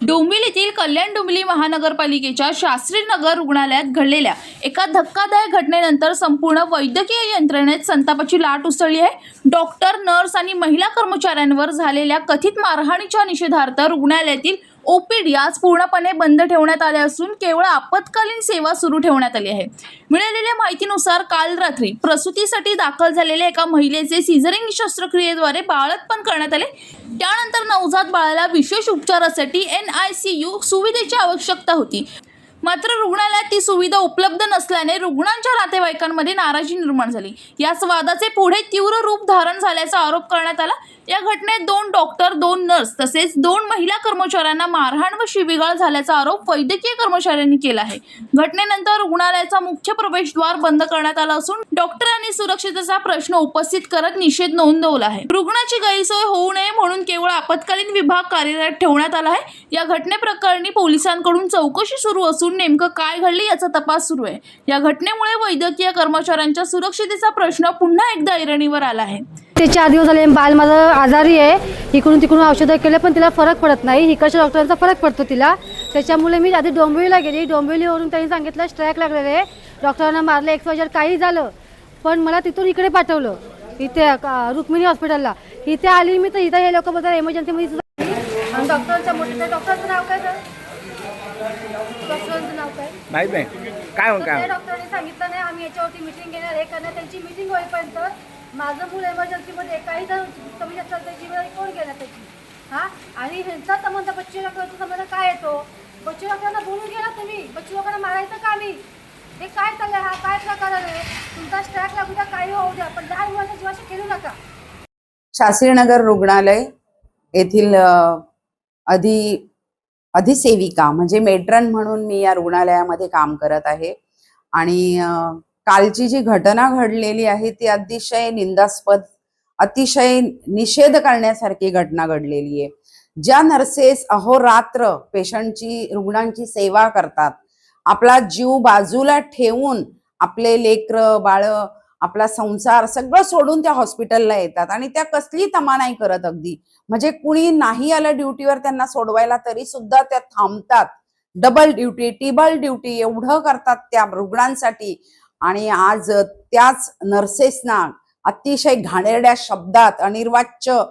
डोंबिवली येथील कल्याण डोंबिवली महानगरपालिकेच्या शास्त्रीनगर रुग्णालयात घडलेल्या एका धक्कादायक घटनेनंतर संपूर्ण वैद्यकीय यंत्रणेत संतापाची लाट उसळली आहे। डॉक्टर, नर्स आणि महिला कर्मचाऱ्यांवर झालेल्या कथित मारहाणीच्या निषेधार्थ रुग्णालयातील ओपीडी आज पूर्णपणे बंद ठेवण्यात आले असून केवळ आपत्कालीन सेवा सुरू ठेवण्यात आली आहे। मिळालेल्या माहितीनुसार काल रात्री प्रसूतीसाठी दाखल झालेल्या एका महिलेचे सिझरिंग शस्त्रक्रियेद्वारे बाळंतपण करण्यात आले। त्यानंतर नवजात बाळाला विशेष उपचारासाठी NICU सुविधेची आवश्यकता होती, मात्र रुग्णालयात ती सुविधा उपलब्ध नसल्याने रुग्णांच्या नातेवाईकांमध्ये नाराजी निर्माण झाली। याच वादाचे पुढे तीव्र रूप धारण झाल्याचा आरोप करण्यात आला। या घटनेत 2 डॉक्टर, 2 नर्स तसेच 2 महिला कर्मचाऱ्यांना मारहाण व शिवीगाळ झाल्याचा आरोप वैद्यकीय कर्मचाऱ्यांनी केला आहे। घटनेनंतर रुग्णालयाचा मुख्य प्रवेशद्वार बंद करण्यात आला असून डॉक्टरांनी सुरक्षेचा प्रश्न उपस्थित करत निषेध नोंदवला आहे। रुग्णाची गैरसोय होऊ नये म्हणून केवळ आपत्कालीन विभाग कार्यरत ठेवण्यात आला आहे। या घटनेप्रकरणी पोलिसांकडून चौकशी सुरू असून नेमकं काय घडले याचा तपास सुरू आहे। या घटनेमुळे वैद्यकीय कर्मचाऱ्यांच्या सुरक्षिततेचा प्रश्न पुन्हा एकदा ऐरणीवर आला आहे। ते 4 दिवस झाले बाल माझं आजारी आहे। इकडून तिकडून औषधं केले पण तिला फरक पडत नाही। इकडच्या डॉक्टरांचा फरक पडतो तिला। त्याच्यामुळे मी आधी डोंबिवलीला गेली। डोंबिवलीवरून त्यांनी सांगितलं स्ट्राईक लागलेले आहे, डॉक्टरांना मारले, XYZ काही झालं, पण मला तिथून इकडे पाठवलं, इथे रुक्मिणी हॉस्पिटलला। इथे आली मी तर इथं हे लोक बोलतात एमर्जन्सीमध्ये सुद्धा। आणि डॉक्टरांचं मोठं डॉक्टरचं नाव काय सर? डॉक्टरांचं नाव काय माहित नाही काय डॉक्टरांनी सांगितलं नाही आम्ही याच्यावरती मीटिंग घेणार आहे, कारण त्यांची मीटिंग होईपर्यंत माझं मूल एमर्जन्सीमध्ये काही जर कमी असेल तर जिम्मेदारी कोण घेणार त्याची? आणि ह्यांचा संबंध बच्चू डॉक्टरचा संबंध काय येतो? बच्चू डॉक्टरांना बोलून गेला तुम्ही, बच्चू डॉक्टरांना मारायचं का? मी हे काय चाललंय? हा काय प्रकार आहे? तुमचा स्ट्राईक लागू द्या, काही होऊ द्या, पण 10 मुलांच्या जीवाशी खेळू नका। शास्त्रीनगर रुग्णालय येथील अधिसेविका म्हणजे मेट्रन म्हणून मी या रुग्णालयामध्ये काम करत आहे। आणि कालची जी घटना घडलेली आहे ती अतिशय निंदास्पद, अतिशय निषेध करण्यासारखी घटना घडलेली आहे। ज्या नर्सेस अहोरात्र पेशंटची, रुग्णांची सेवा करतात, आपला जीव बाजूला ठेवून आपले लेकरं बाळ, आपला संसार सगळं सोडून त्या हॉस्पिटलला येतात आणि त्या कसली तमा नाही करत, अगदी म्हणजे कुणी नाही आलं ड्युटीवर त्यांना सोडवायला तरी सुद्धा त्या थांबतात। डबल ड्युटी, ट्रिपल ड्युटी एवढं करतात त्या रुग्णांसाठी। आणि आज त्याच नर्सेसना अतिशय घाणेरड्या शब्दात, अनिर्वाच्य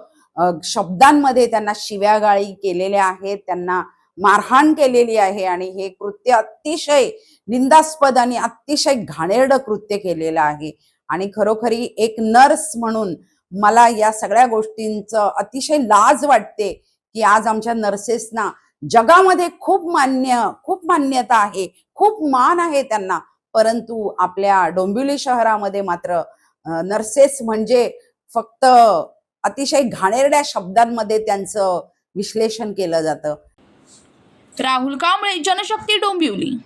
शब्दांमध्ये त्यांना शिव्यागाळी केलेल्या आहेत, त्यांना मारहाण केलेली आहे। आणि हे कृत्य अतिशय निंदास्पद आणि अतिशय घाणेरडं कृत्य केलेलं आहे। आणि खरोखरी एक नर्स म्हणून मला या सगळ्या गोष्टींचं अतिशय लाज वाटते की आज आमच्या नर्सेसना जगामध्ये खूप मान्यता आहे, खूप मान आहे त्यांना, परंतु आपल्या डोंबिवली शहरामध्ये मात्र नर्सेस म्हणजे फक्त अतिशय घाणेरड्या शब्दांमध्ये त्यांचं विश्लेषण केलं जातं। राहुल कांबळे, जनशक्ती, डोंबिवली।